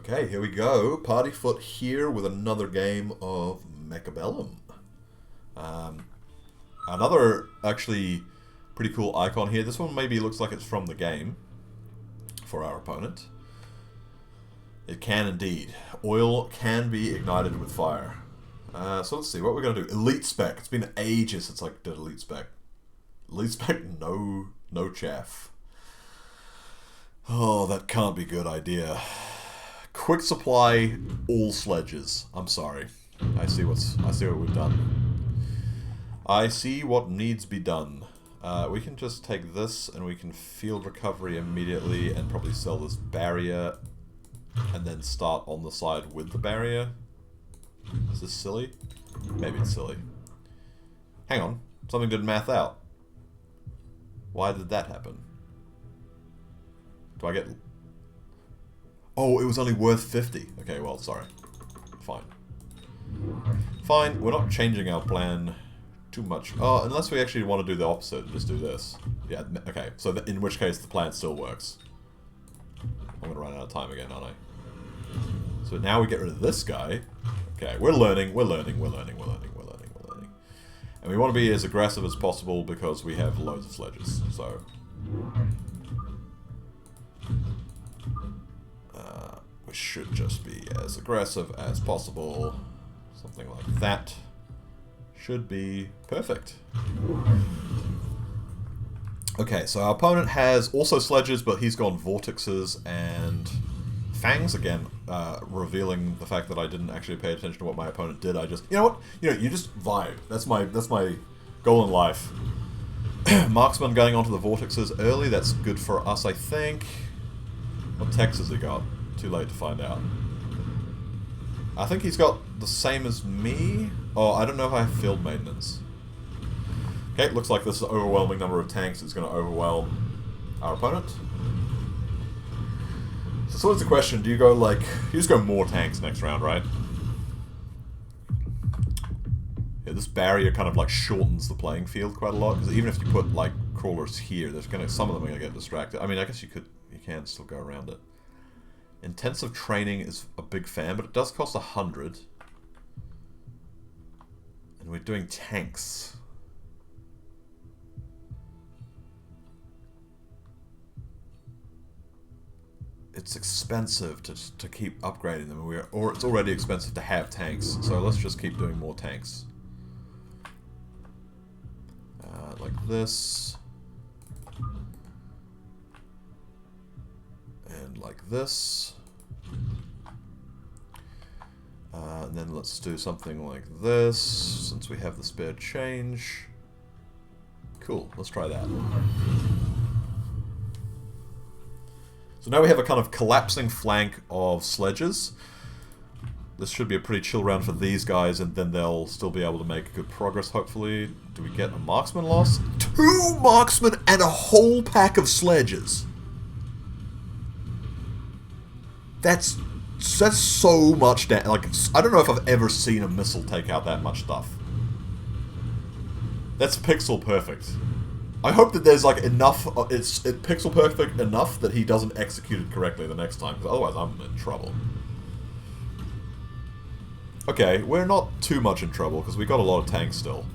Okay, here we go. Partyfoot here with another game of Mechabellum. Another actually pretty cool icon here. This one maybe looks like it's from the game for our opponent. It can indeed. Oil can be ignited with fire. So let's see what we're going to do. Elite spec. It's been ages since I did elite spec. Elite spec, no chaff. Oh, that can't be a good idea. Quick supply, all sledges. I'm sorry. I see what we've done. I see what needs be done. We can just take this and we can field recovery immediately and probably sell this barrier and then start on the side with the barrier. Is this silly? Maybe it's silly. Hang on. Something didn't math out. Why did that happen? Do I get... Oh, it was only worth 50. Okay, well, sorry. Fine. Fine, we're not changing our plan too much. Oh, unless we actually want to do the opposite and just do this. Yeah, okay. So in which case the plan still works. I'm going to run out of time again, aren't I? So now we get rid of this guy. Okay, we're learning. And we want to be as aggressive as possible because we have loads of sledges, so... we should just be as aggressive as possible. Something like that. Should be perfect. Okay, so our opponent has also sledges, but he's gone vortexes and fangs again, revealing the fact that I didn't actually pay attention to what my opponent did. I just, you know what? You just vibe. That's my goal in life. Marksman going onto the vortexes early. That's good for us, I think. What techs has he got? Too late to find out. I think he's got the same as me. Oh, I don't know if I have field maintenance. Okay, looks like this overwhelming number of tanks is going to overwhelm our opponent. So what's the question? Do you go like... You just go more tanks next round, right? Yeah, this barrier kind of like shortens the playing field quite a lot. Because even if you put like crawlers here, there's gonna some of them are gonna get distracted. I mean, I guess you can still go around it. Intensive training is a big fan, but it does cost 100. And we're doing tanks. It's expensive to keep upgrading them, or it's already expensive to have tanks, so let's just keep doing more tanks. Like this. And like this. And then let's do something like this, since we have the spare change. Cool, let's try that. So now we have a kind of collapsing flank of sledges. This should be a pretty chill round for these guys, and then they'll still be able to make good progress, hopefully. Do we get a marksman loss? 2 marksmen and a whole pack of sledges! That's so much damage. Like, I don't know if I've ever seen a missile take out that much stuff. That's pixel perfect. I hope that there's like enough, it's pixel perfect enough that he doesn't execute it correctly the next time, because otherwise I'm in trouble. Okay, we're not too much in trouble, because we got a lot of tanks still.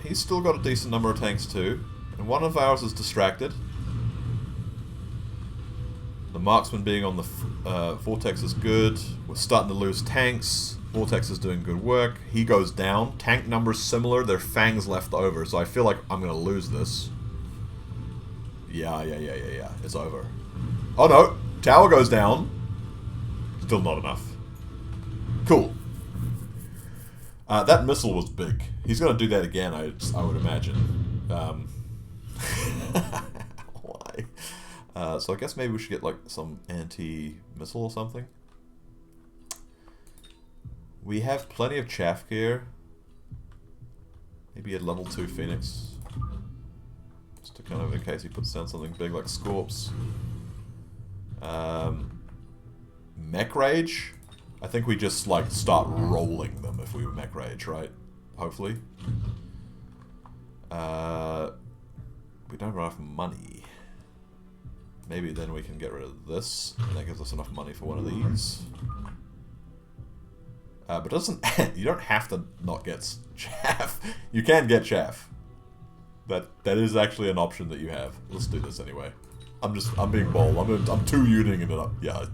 He's still got a decent number of tanks too, and one of ours is distracted. The marksman being on the vortex is good. We're starting to lose tanks. Vortex is doing good work. He goes down. Tank numbers similar. There are fangs left over, so I feel like I'm going to lose this. Yeah. It's over. Oh no! Tower goes down. Still not enough. Cool. That missile was big. He's going to do that again, I would imagine. Why? So I guess maybe we should get like some anti-missile or something. We have plenty of chaff gear. Maybe a level 2 Phoenix. Just to kind of, in case he puts down something big like scorps. Mech Rage? I think we just like start rolling them if we Mech Rage, right? Hopefully. don't have enough money. Maybe then we can get rid of this, and that gives us enough money for one of these. But doesn't you don't have to not get chaff. You can get chaff. That is actually an option that you have. Let's do this anyway. I'm being bold. I'm 2 unting it up. Yeah.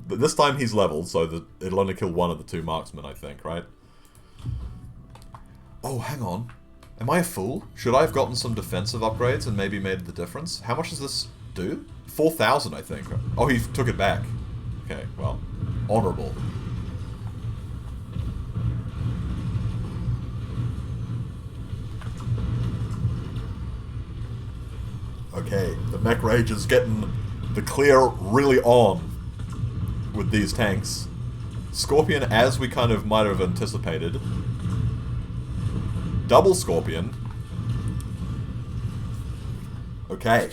This time he's leveled, so it'll only kill one of the 2 marksmen, I think, right? Oh, hang on. Am I a fool? Should I have gotten some defensive upgrades and maybe made the difference? How much does this do? 4,000, I think. Oh, he took it back. Okay, well, honorable. Okay, the mech rage is getting the clear really on with these tanks. Scorpion, as we kind of might have anticipated. Double Scorpion. Okay.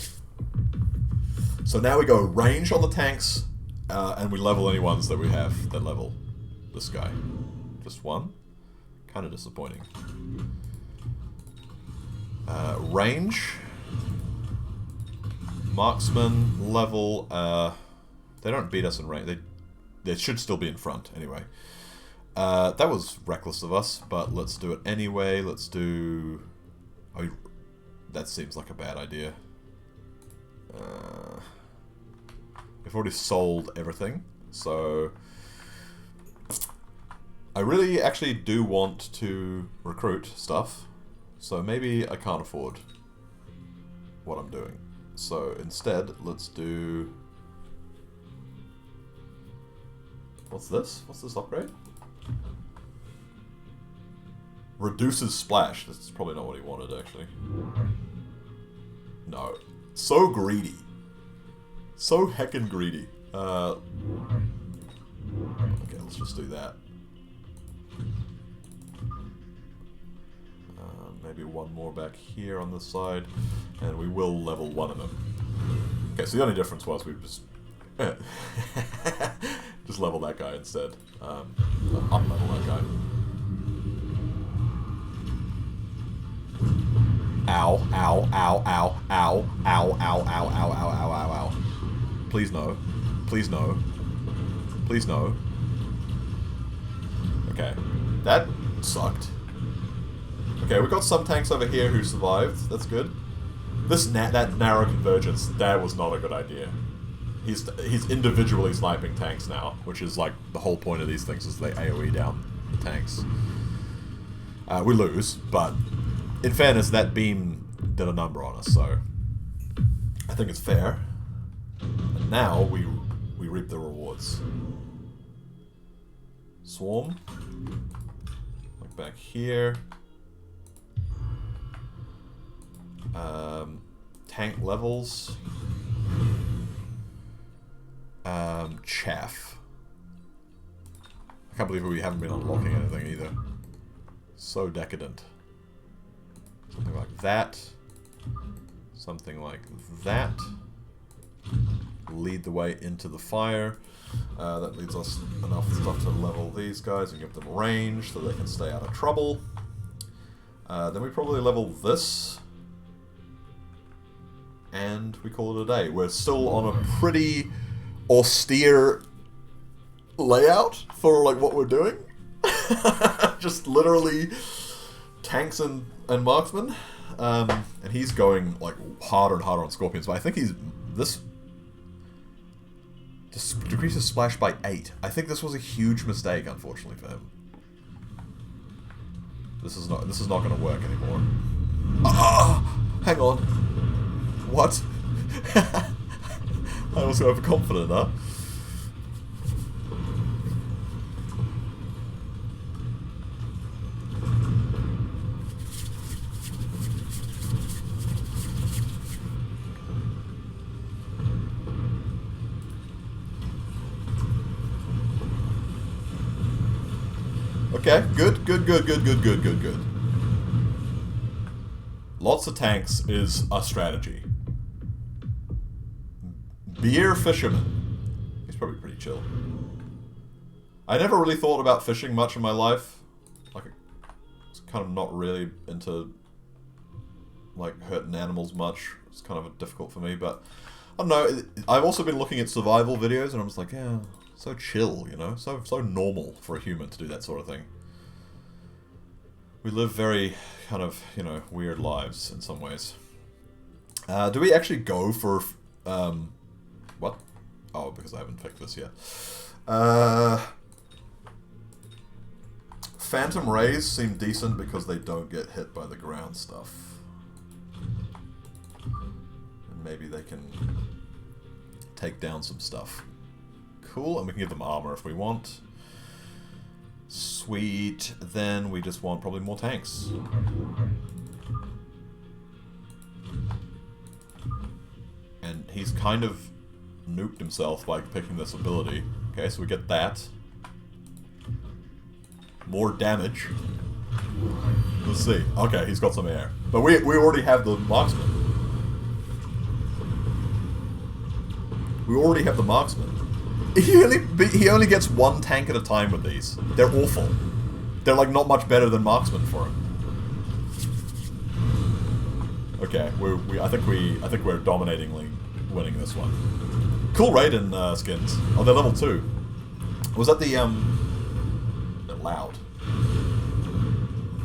So now we go range on the tanks, and we level any ones that we have that level this guy. Just one? Kind of disappointing. Range. Marksman, level, they don't beat us in range. They should still be in front, anyway. That was reckless of us, but let's do it anyway. Let's do... Oh, that seems like a bad idea. We've already sold everything, so... I really actually do want to recruit stuff, so maybe I can't afford what I'm doing. So instead, let's do... What's this? What's this upgrade? Reduces splash. That's probably not what he wanted, actually. No. So greedy. So heckin' greedy. Okay, let's just do that. Maybe one more back here on this side, and we will level one of them. Okay, so the only difference was we just just level that guy instead. Up-level that guy. Ow, ow, ow, ow, ow, ow, ow, ow, ow, ow, ow, ow, ow. Please no. Please no. Please no. Okay. That sucked. Okay, we've got some tanks over here who survived. That's good. That narrow convergence, that was not a good idea. He's individually sniping tanks now, which is like the whole point of these things is they AoE down the tanks. We lose, but in fairness, that beam did a number on us, so I think it's fair. And now we reap the rewards. Swarm, like back here. Tank levels. Chaff. I can't believe we haven't been unlocking anything either. So decadent. Something like that. Something like that. Lead the way into the fire. That leaves us enough stuff to level these guys and give them range so they can stay out of trouble. Then we probably level this. And we call it a day. We're still on a pretty austere layout for like what we're doing. Just literally tanks and marksmen. And he's going like harder and harder on scorpions. But I think this decreases splash by 8. I think this was a huge mistake, unfortunately for him. This is not going to work anymore. Hang on. What? I was overconfident, huh? Okay, good. Lots of tanks is a strategy. Beer fisherman. He's probably pretty chill. I never really thought about fishing much in my life. Like, it's kind of not really into like hurting animals much. It's kind of difficult for me, but I don't know. I've also been looking at survival videos, and I'm just like, yeah, so chill, you know, so normal for a human to do that sort of thing. We live very kind of, you know, weird lives in some ways. Do we actually go for what? Oh, because I haven't picked this yet. Phantom Rays seem decent because they don't get hit by the ground stuff. And maybe they can take down some stuff. Cool, and we can give them armor if we want. Sweet, then we just want probably more tanks. And he's kind of nuked himself by picking this ability. Okay, so we get that. More damage. Let's see. Okay, he's got some air. But we already have the marksman. We already have the marksman. He only gets one tank at a time with these. They're awful. They're like not much better than marksman for him. Okay, I think we're dominatingly winning this one. Cool Raiden skins. Oh, they're level 2. Was that the They're loud.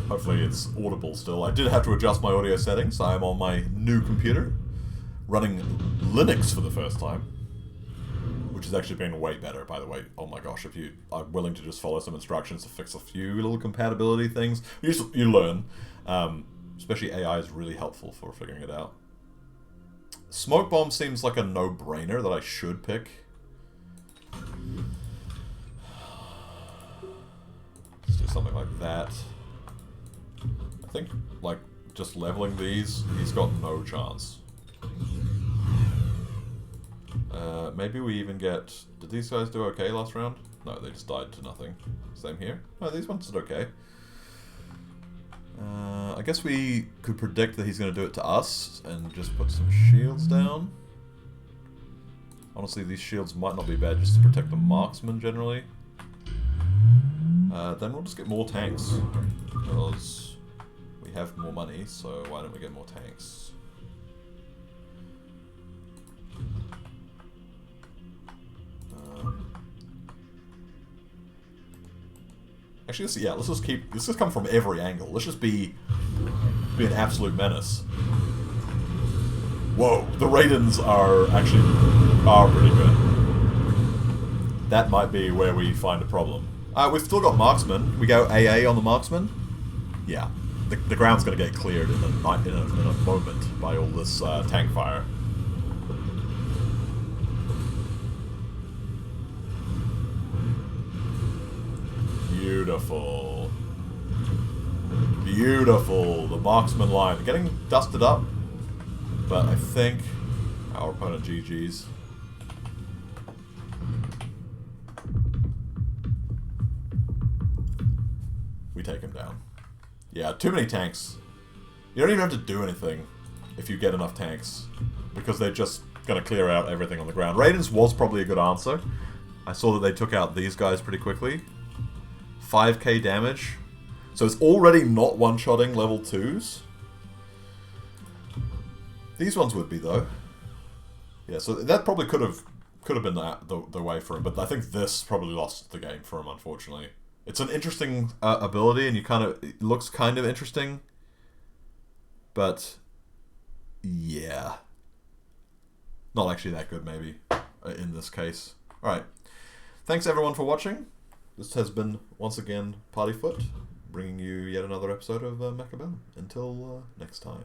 Hopefully it's audible still. I did have to adjust my audio settings. I am on my new computer, running Linux for the first time, which has actually been way better, by the way. Oh my gosh, if you are willing to just follow some instructions to fix a few little compatibility things, you learn. Especially AI is really helpful for figuring it out. Smoke Bomb seems like a no-brainer that I should pick. Let's do something like that. I think, like, just leveling these, he's got no chance. Maybe we even get... Did these guys do okay last round? No, they just died to nothing. Same here. No, these ones did okay. I guess we could predict that he's going to do it to us and just put some shields down. Honestly, these shields might not be bad just to protect the marksman generally. Then we'll just get more tanks, because we have more money, so why don't we get more tanks? Actually, let's just come from every angle. Let's just be an absolute menace. Whoa, the Raidens are pretty good. That might be where we find a problem. We've still got marksman. We go AA on the marksman. Yeah, the ground's gonna get cleared in a moment by all this tank fire. Beautiful. Beautiful. The marksman line. Getting dusted up, but I think our opponent GG's. We take him down. Yeah, too many tanks. You don't even have to do anything if you get enough tanks, because they're just going to clear out everything on the ground. Raidens was probably a good answer. I saw that they took out these guys pretty quickly. 5k damage. So it's already not one-shotting level 2s. These ones would be, though. Yeah, so that probably could have been the way for him, but I think this probably lost the game for him, unfortunately. It's an interesting ability, and it looks kind of interesting, but yeah, not actually that good, maybe, in this case. Alright, thanks everyone for watching. This has been, once again, Partyfoot, bringing you yet another episode of Mechabellum. Until next time.